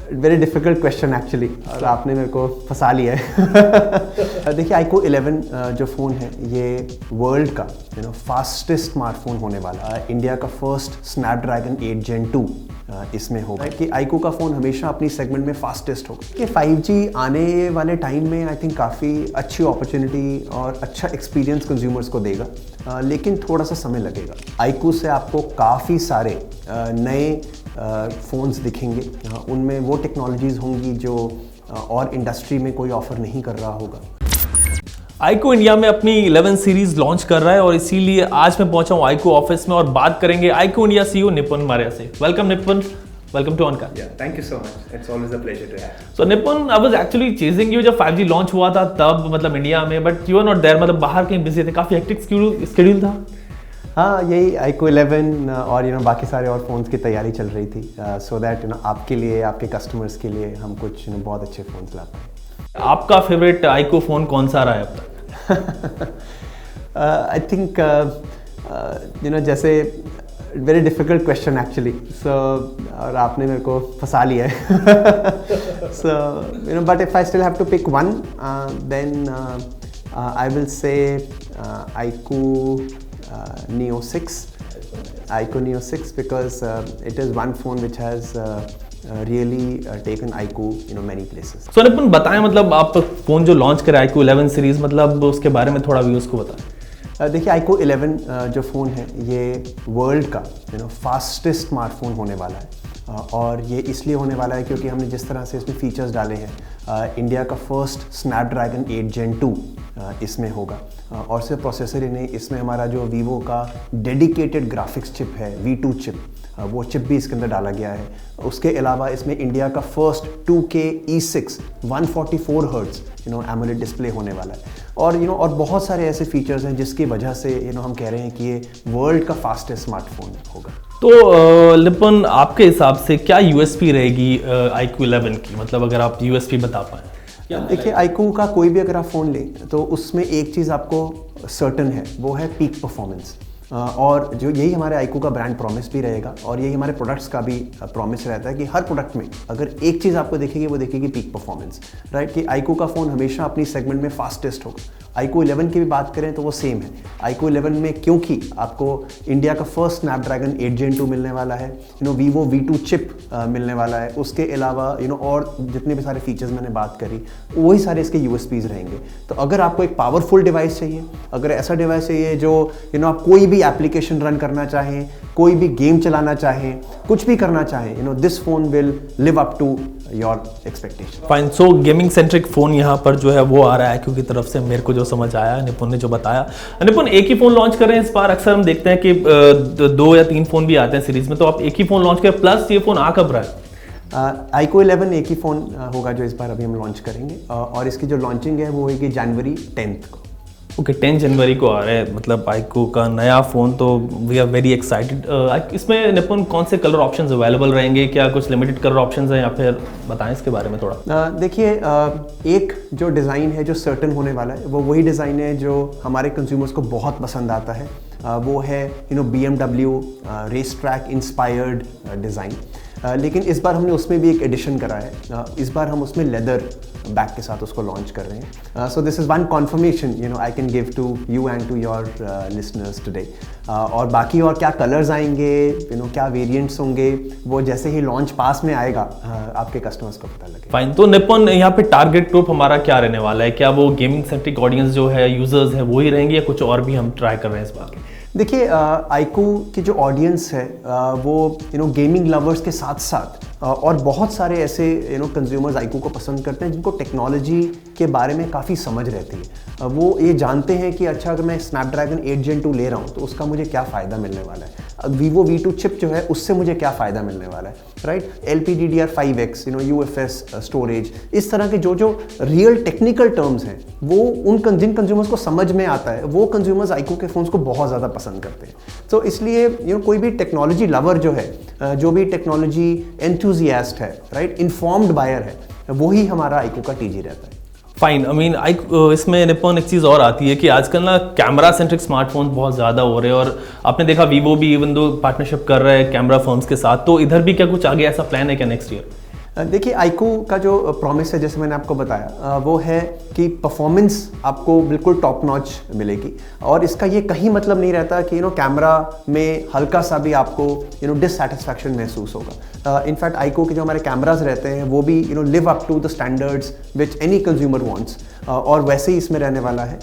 Very difficult question actually, और आपने मेरे को फंसा लिया है। देखिए iQOO 11 जो फ़ोन है ये वर्ल्ड का फास्टेस्ट स्मार्टफोन होने वाला है। इंडिया का फर्स्ट स्नैपड्रैगन 8 Gen 2 इसमें होगा कि iQOO का फ़ोन हमेशा अपनी सेगमेंट में फास्टेस्ट होगा। कि 5G आने वाले टाइम में आई थिंक काफ़ी अच्छी अपॉर्चुनिटी और अच्छा एक्सपीरियंस कंज्यूमर्स को देगा, लेकिन थोड़ा सा समय लगेगा। iQOO से आपको काफ़ी सारे नए फ़ोन्स दिखेंगे, उनमें वो टेक्नोलॉजीज़ होंगी जो और इंडस्ट्री में कोई ऑफ़र नहीं कर रहा होगा। iQOO इंडिया में अपनी 11 सीरीज लॉन्च कर रहा है और इसीलिए आज मैं पहुंचा हूं iQOO ऑफिस में और बात करेंगे iQOO India CEO Nipun Marya से। Welcome Nipun, welcome to Oncast. Thank you so much, it's always a pleasure to have. So Nipun, I was actually chasing you जब 5G लॉन्च हुआ था तब, मतलब इंडिया में, but you are not there, मतलब बाहर कहीं बिजी थे, काफी हेक्टिक शेड्यूल था। हाँ, यही iQOO 11 और बाकी सारे और फ़ोन्स की तैयारी चल रही थी, सो दैट आपके लिए, आपके कस्टमर्स के लिए हम कुछ बहुत अच्छे फ़ोन्स लाते हैं। आपका फेवरेट iQOO फ़ोन कौन सा रहा है अब तक? आई थिंक जैसे very difficult question actually, so और आपने मेरे को फंसा लिया है। So but if I still have to pick one, then I will say iQOO Neo 6, iQOO Neo 6 because it is one phone which has really taken iQOO many places. So निपुन बताएं, मतलब आप फोन जो launch करे iQOO 11 series, मतलब उसके बारे में थोड़ा व्यूअर्स को बताएं। देखिए iQOO 11 जो फ़ोन है ये वर्ल्ड का फास्टेस्ट स्मार्टफोन होने वाला है, और ये इसलिए होने वाला है क्योंकि हमने जिस तरह से इसमें फीचर्स डाले हैं, इंडिया का फर्स्ट स्नैपड्रैगन 8 Gen 2 इसमें होगा, और सिर्फ प्रोसेसर ही नहीं, इसमें हमारा जो वीवो का डेडिकेटेड ग्राफिक्स चिप है V2 चिप, वो चिप भी इसके अंदर डाला गया है। उसके अलावा इसमें इंडिया का first 2K E6 144 hertz AMOLED display होने वाला है, और बहुत सारे ऐसे फीचर्स हैं जिसकी वजह से हम कह रहे हैं कि ये वर्ल्ड का फास्टेस्ट स्मार्टफोन होगा। तो निपुन, आपके हिसाब से क्या यूएसपी रहेगी iQOO 11 की, मतलब अगर आप यूएसपी बता पाएँ। देखिए iQOO का कोई भी अगर आप फ़ोन लें तो उसमें एक चीज़ आपको सर्टन है, वो है पीक परफॉर्मेंस, और जो यही हमारे iQOO का ब्रांड प्रॉमिस भी रहेगा, और यही हमारे प्रोडक्ट्स का भी प्रॉमिस रहता है कि हर प्रोडक्ट में अगर एक चीज़ आपको दिखेगी वो दिखेगी पीक परफॉर्मेंस, राइट। कि iQOO का फ़ोन हमेशा अपनी सेगमेंट में फास्टेस्ट होगा। iQOO 11 की भी बात करें तो वो सेम है। iQOO 11 में क्योंकि आपको इंडिया का फर्स्ट स्नैपड्रैगन 8 Gen 2 मिलने वाला है, वीवो V2 चिप मिलने वाला है, उसके अलावा और जितने भी सारे फीचर्स मैंने बात करी वही सारे इसके यूएसपीज रहेंगे। तो अगर आपको एक पावरफुल डिवाइस चाहिए, अगर ऐसा डिवाइस चाहिए जो आप कोई भी एप्लीकेशन रन करना चाहें, कोई भी गेम चलाना चाहें, कुछ भी करना चाहें, this phone will live up to your expectation. Fine. So gaming centric phone यहाँ पर जो है वो आ रहा है iQOO की तरफ से, मेरे को जो समझ आया, निपुन ने जो बताया। निपुन, एक ही फोन लॉन्च कर रहे हैं इस बार? अक्सर हम देखते हैं कि 2 या 3 फोन भी आते हैं सीरीज में, तो आप एक ही फोन लॉन्च करें, प्लस ये फोन आ कब रहा है? iQOO 11 एक ही फ़ोन होगा जो इस बार अभी हम लॉन्च करेंगे, और इसकी जो लॉन्चिंग है वो होगी जनवरी 10 को। ओके, 10 जनवरी को आ रहा है, मतलब iQOO का नया फ़ोन, तो वी आर वेरी एक्साइटेड। इसमें निपुन कौन से कलर ऑप्शंस अवेलेबल रहेंगे? क्या कुछ लिमिटेड कलर ऑप्शंस हैं, या फिर बताएं इसके बारे में थोड़ा। देखिए, एक जो डिज़ाइन है जो सर्टन होने वाला है वो वही डिज़ाइन है जो हमारे कंज्यूमर्स को बहुत पसंद आता है, वो है BMW race track inspired design. लेकिन इस बार हमने उसमें भी एक एडिशन करा है, इस बार हम उसमें लेदर बैक के साथ उसको लॉन्च कर रहे हैं। So this is one confirmation I can give to you and to your listeners today. और बाकी और क्या कलर्स आएंगे, क्या वेरिएंट्स होंगे, वो जैसे ही लॉन्च पास में आएगा आपके कस्टमर्स को पता लगेगा। फाइन। तो निपुन, यहाँ पे टारगेट ग्रुप हमारा क्या रहने वाला है? क्या वो गेमिंग सेंट्रिक ऑडियंस जो है, यूजर्स है, वो ही रहेंगे, या कुछ और भी हम ट्राई कर रहे हैं इस बार? देखिए, iQOO की जो ऑडियंस है वो गेमिंग लवर्स के साथ साथ और बहुत सारे ऐसे कंज्यूमर्स iQOO को पसंद करते हैं जिनको टेक्नोलॉजी के बारे में काफ़ी समझ रहती है। वो ये जानते हैं कि अच्छा, अगर मैं स्नैपड्रैगन 8 Gen 2 ले रहा हूँ तो उसका मुझे क्या फ़ायदा मिलने वाला है, वीवो V2 चिप जो है उससे मुझे क्या फ़ायदा मिलने वाला है, राइट। LPDDR5X, UFS स्टोरेज, इस तरह के जो रियल टेक्निकल टर्म्स हैं वो जिन कंज्यूमर्स को समझ में आता है, वो कंज्यूमर्स iQOO के फ़ोन्स को बहुत ज़्यादा पसंद करते हैं। तो इसलिए कोई भी टेक्नोलॉजी लवर जो है, जो भी टेक्नोलॉजी एंथुजियास्ट है, राइट, इन्फॉर्म्ड बायर है, वही हमारा iQOO का TG रहता है। फाइन। आई मीन इसमें निपुन एक चीज़ और आती है कि आजकल ना कैमरा सेंट्रिक स्मार्टफोन बहुत ज़्यादा हो रहे हैं, और आपने देखा वीवो भी इवन दो पार्टनरशिप कर रहा है कैमरा फर्म्स के साथ, तो इधर भी क्या कुछ आगे ऐसा प्लान है क्या नेक्स्ट ईयर? देखिए आईकू का जो प्रॉमिस है, जैसे मैंने आपको बताया, वो है कि परफॉर्मेंस आपको बिल्कुल टॉप नॉच मिलेगी। और इसका ये कहीं मतलब नहीं रहता कि कैमरा में हल्का सा भी आपको डिससैटिस्फैक्शन महसूस होगा। इनफैक्ट आईकू के जो हमारे कैमराज रहते हैं वो भी live up to the standards which any consumer wants, और वैसे ही इसमें रहने वाला है।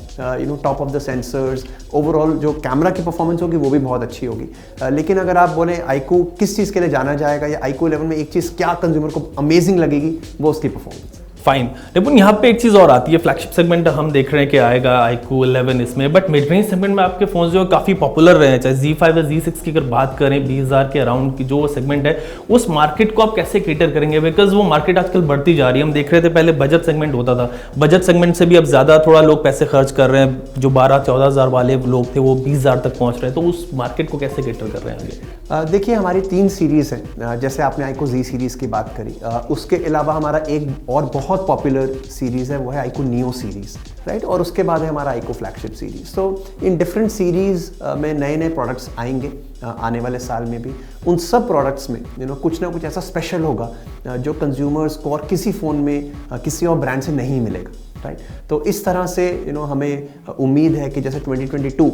Top of the sensors, overall जो कैमरा की परफॉर्मेंस होगी वो भी बहुत अच्छी होगी। लेकिन अगर आप बोलें आईकू किस चीज़ के लिए जाना जाएगा या आईकू 11 में एक चीज़ क्या कंज्यूमर को अमेजिंग लगेगी, वो उसकी परफॉर्मेंस। फाइन, लेकिन यहाँ पे एक चीज़ और आती है, फ्लैगशिप सेगमेंट हम देख रहे हैं कि आएगा iQOO 11 इसमें, बट मिड रेंज सेगमेंट में आपके फोन जो है काफ़ी पॉपुलर रहे हैं। चाहे Z5 या Z6 की अगर बात करें, 20,000 के अराउंड की जो सेगमेंट है, उस मार्केट को आप कैसे केटर करेंगे? बिकॉज वो मार्केट आजकल बढ़ती जा रही है। हम देख रहे थे पहले बजट सेगमेंट होता था, बजट सेगमेंट से भी अब ज़्यादा थोड़ा लोग पैसे खर्च कर रहे हैं। जो 12-14,000 वाले लोग थे वो 20,000 तक पहुँच रहे हैं, तो उस मार्केट को कैसे केटर कर रहे हैं आगे? देखिए हमारी 3 सीरीज़ हैं। जैसे आपने iQOO Z सीरीज़ की बात करी, उसके अलावा हमारा एक और बहुत पॉपुलर सीरीज़ है, वो है iQOO Neo सीरीज़, राइट। और उसके बाद है हमारा iQOO फ्लैगशिप सीरीज़। तो इन डिफरेंट सीरीज़ में नए नए प्रोडक्ट्स आएंगे आने वाले साल में भी। उन सब प्रोडक्ट्स में कुछ ना कुछ ऐसा स्पेशल होगा जो कंज्यूमर्स को और किसी फ़ोन में किसी और ब्रांड से नहीं मिलेगा, राइट। तो इस तरह से हमें उम्मीद है कि जैसे 2022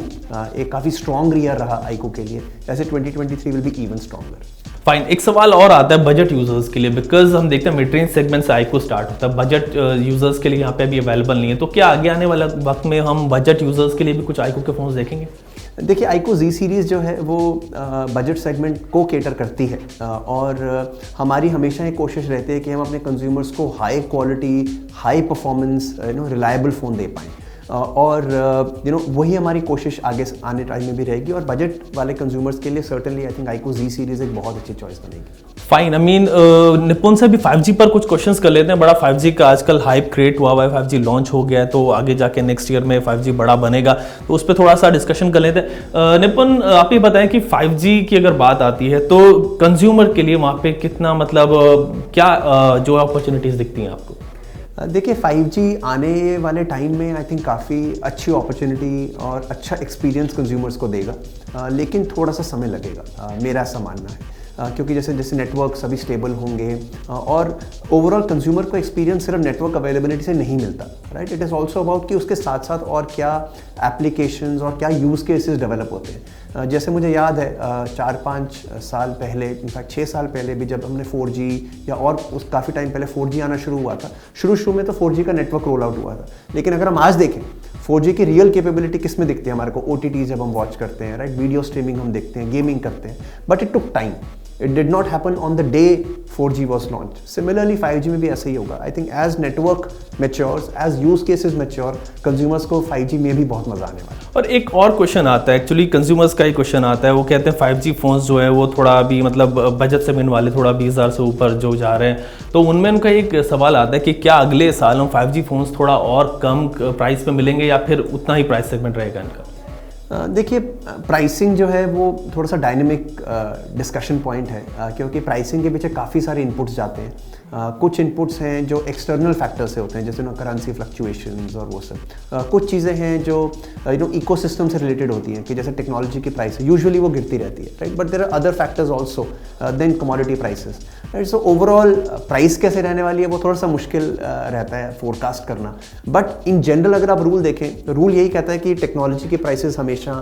एक काफ़ी स्ट्रॉन्ग ईयर रहा iQOO के लिए, जैसे 2023 will be even stronger. Fine, एक सवाल और आता है बजट यूजर्स के लिए, बिकॉज हम देखते हैं मिड रेंज सेगमेंट से iQOO स्टार्ट होता है, बजट यूजर्स के लिए यहाँ पे अभी अवेलेबल नहीं है। तो क्या आगे आने वाले वक्त में हम बजट यूजर्स के लिए भी कुछ iQOO के फोन देखेंगे? देखिए iQOO Z सीरीज़ जो है वो बजट सेगमेंट को केटर करती है, और हमारी हमेशा ये कोशिश रहती है कि हम अपने कंज्यूमर्स को high quality, high performance, reliable phone दे पाएँ। और वही हमारी कोशिश आगे आने टाइम में भी रहेगी। और बजट वाले कंज्यूमर्स के लिए certainly I think iQOO Z series एक बहुत अच्छी चॉइस बनेगी। फाइन, आई मीन निपुण से भी 5G पर कुछ क्वेश्चंस कर लेते हैं। बड़ा 5G का आजकल हाइप क्रिएट हुआ है, 5G लॉन्च हो गया है, तो आगे जाके नेक्स्ट ईयर में 5G बड़ा बनेगा, तो उस पर थोड़ा सा डिस्कशन कर लेते हैं। निपुण, आप ये बताएं कि 5G की अगर बात आती है तो कंज्यूमर के लिए वहाँ पे कितना, मतलब क्या जो अपॉर्चुनिटीज़ दिखती हैं आपको? देखिए 5G आने वाले टाइम में आई थिंक काफ़ी अच्छी अपॉर्चुनिटी और अच्छा एक्सपीरियंस कंज्यूमर्स को देगा, लेकिन थोड़ा सा समय लगेगा, मेरा ऐसा मानना है। क्योंकि जैसे जैसे नेटवर्क सभी स्टेबल होंगे और ओवरऑल कंज्यूमर को एक्सपीरियंस सिर्फ नेटवर्क अवेलेबिलिटी से नहीं मिलता, right. It is also about कि उसके साथ साथ और क्या एप्लीकेशंस और क्या यूज़ केसेस डेवलप होते हैं। जैसे मुझे याद है 4-5 साल पहले, इनफैक्ट 6 साल पहले भी, जब हमने 4G या और उस काफ़ी टाइम पहले 4G आना शुरू हुआ था, शुरू में तो 4G का नेटवर्क रोल आउट हुआ था। लेकिन अगर हम आज देखें 4G की रियल कैपेबिलिटी किस में दिखती है हमारे को? OTT जब हम वॉच करते हैं, राइट, वीडियो स्ट्रीमिंग हम देखते हैं, गेमिंग करते हैं, but it took time. It did not happen on the day 4G was launched. Similarly 5G में भी ऐसा ही होगा। I think as network matures, as use cases mature, consumers को 5G में भी बहुत मजा आने वाला है। और एक और क्वेश्चन आता है, एक्चुअली कंज्यूमर्स का ही क्वेश्चन आता है। वो कहते हैं 5G फोन्स जो है वो थोड़ा अभी, मतलब बजट सेगमेंट वाले थोड़ा 20,000 से ऊपर जो जा रहे हैं, तो उनमें उनका एक सवाल आता है कि क्या अगले साल हम 5G फोन्स थोड़ा और कम प्राइस पे मिलेंगे या फिर उतना ही प्राइस सेगमेंट रहेगा इनका? देखिए प्राइसिंग जो है वो थोड़ा सा डायनेमिक डिस्कशन पॉइंट है, क्योंकि प्राइसिंग के पीछे काफ़ी सारे इनपुट्स जाते हैं। कुछ इनपुट्स हैं जो एक्सटर्नल फैक्टर से होते हैं, जैसे करेंसी फ्लक्चुएशंस और वो सब। कुछ चीज़ें हैं जो इकोसिस्टम से रिलेटेड होती हैं, कि जैसे टेक्नोलॉजी की प्राइस है, यूजुअली वो गिरती रहती है, right, but there are other factors also then commodity prices, right. So overall price कैसे रहने वाली है वो थोड़ा सा मुश्किल रहता है फोरकास्ट करना। बट इन जनरल अगर आप रूल देखें तो रूल यही कहता है कि टेक्नोलॉजी की प्राइसेस हमेशा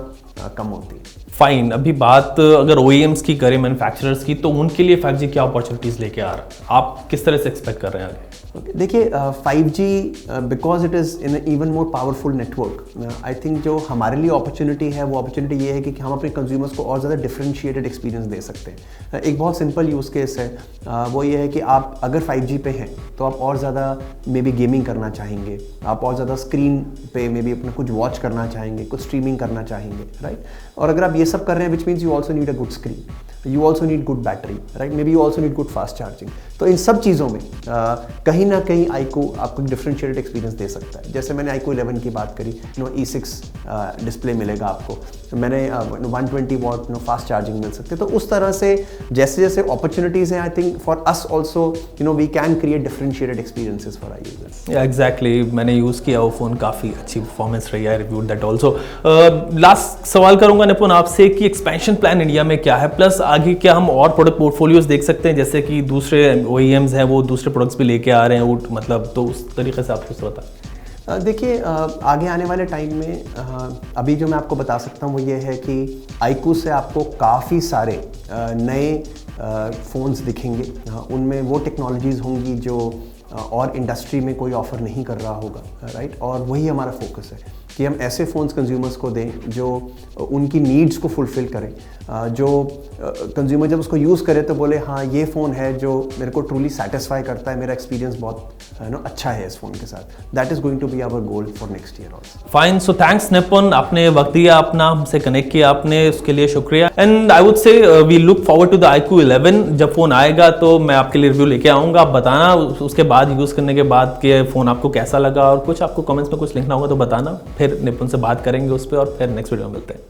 कम होती है। फाइन, अभी बात अगर OEMs की करें, मैन्युफैक्चरर्स की, तो उनके लिए 5G क्या अपॉर्चुनिटीज़ लेके आ रहा है? आप किस तरह से एक्सपेक्ट कर रहे हैं आगे? देखिए 5G because it is in even more powerful network, I think जो हमारे लिए अपॉर्चुनिटी है वो अपॉर्चुनिटी ये है कि हम अपने कंज्यूमर्स को और ज़्यादा डिफरेंशिएटेड एक्सपीरियंस दे सकते हैं। एक बहुत सिंपल यूज़ केस है, वो ये है कि आप अगर 5G पे हैं तो आप और ज़्यादा मे बी गेमिंग करना चाहेंगे, आप और ज़्यादा स्क्रीन पे मे बी अपना कुछ वॉच करना चाहेंगे, कुछ स्ट्रीमिंग करना चाहेंगे, राइट। और अगर आप ये सब कर रहे हैं, which means you also need a good screen, you also need good battery, right, may be you also need good fast charging. तो इन सब चीज़ों में कहीं ना कहीं iQOO आपको डिफरेंशिएटेड एक्सपीरियंस दे सकता है। जैसे मैंने iQOO 11 की बात करी, E6 डिस्प्ले मिलेगा आपको, मैंने 120 वॉट फास्ट चार्जिंग मिल सकते हैं। तो उस तरह से जैसे जैसे अपॉर्चुनिटीज़ हैं, I think for us also we can create differentiated experiences for our users. Exactly, मैंने यूज़ किया वो फ़ोन, काफ़ी अच्छी परफॉर्मेंस रही है, रिव्यूड दैट ऑल्सो। लास्ट सवाल करूंगा निपुण आपसे कि एक्सपेंशन प्लान इंडिया में क्या है, प्लस आगे क्या हम और प्रोडक्ट पोर्टफोलियोज देख सकते हैं, जैसे कि दूसरे OEMs हैं वो दूसरे प्रोडक्ट्स भी लेके आ रहे हैं मतलब, तो उस तरीके से आप कुछ बताएं। देखिए आगे आने वाले टाइम में अभी जो मैं आपको बता सकता हूँ वो ये है कि iQOO से आपको काफ़ी सारे नए फ़ोन्स दिखेंगे। उनमें वो टेक्नोलॉजीज़ होंगी जो और इंडस्ट्री में कोई ऑफ़र नहीं कर रहा होगा, राइट। और वही हमारा फोकस है कि हम ऐसे फ़ोन्स कंज्यूमर्स को दें जो उनकी नीड्स को फुलफ़िल करें, जो कंज्यूमर जब उसको यूज़ करे तो बोले हाँ ये फ़ोन है जो मेरे को ट्रूली सेटिस्फाई करता है, मेरा एक्सपीरियंस बहुत अच्छा है इस फ़ोन के साथ। That is going to be our goal for next year also. Fine, so thanks Nipun, आपने वक्त दिया, अपना हमसे कनेक्ट किया आपने, उसके लिए शुक्रिया। And I would say we look forward to the iQOO 11। जब फ़ोन आएगा तो मैं आपके लिए रिव्यू लेके आऊँगा, आप बताना उसके बाद यूज़ करने के बाद कि फ़ोन आपको कैसा लगा, और कुछ आपको कमेंट्स में कुछ लिखना होगा तो बताना, फिर निपुन से बात करेंगे उस पर और फिर नेक्स्ट वीडियो में मिलते हैं।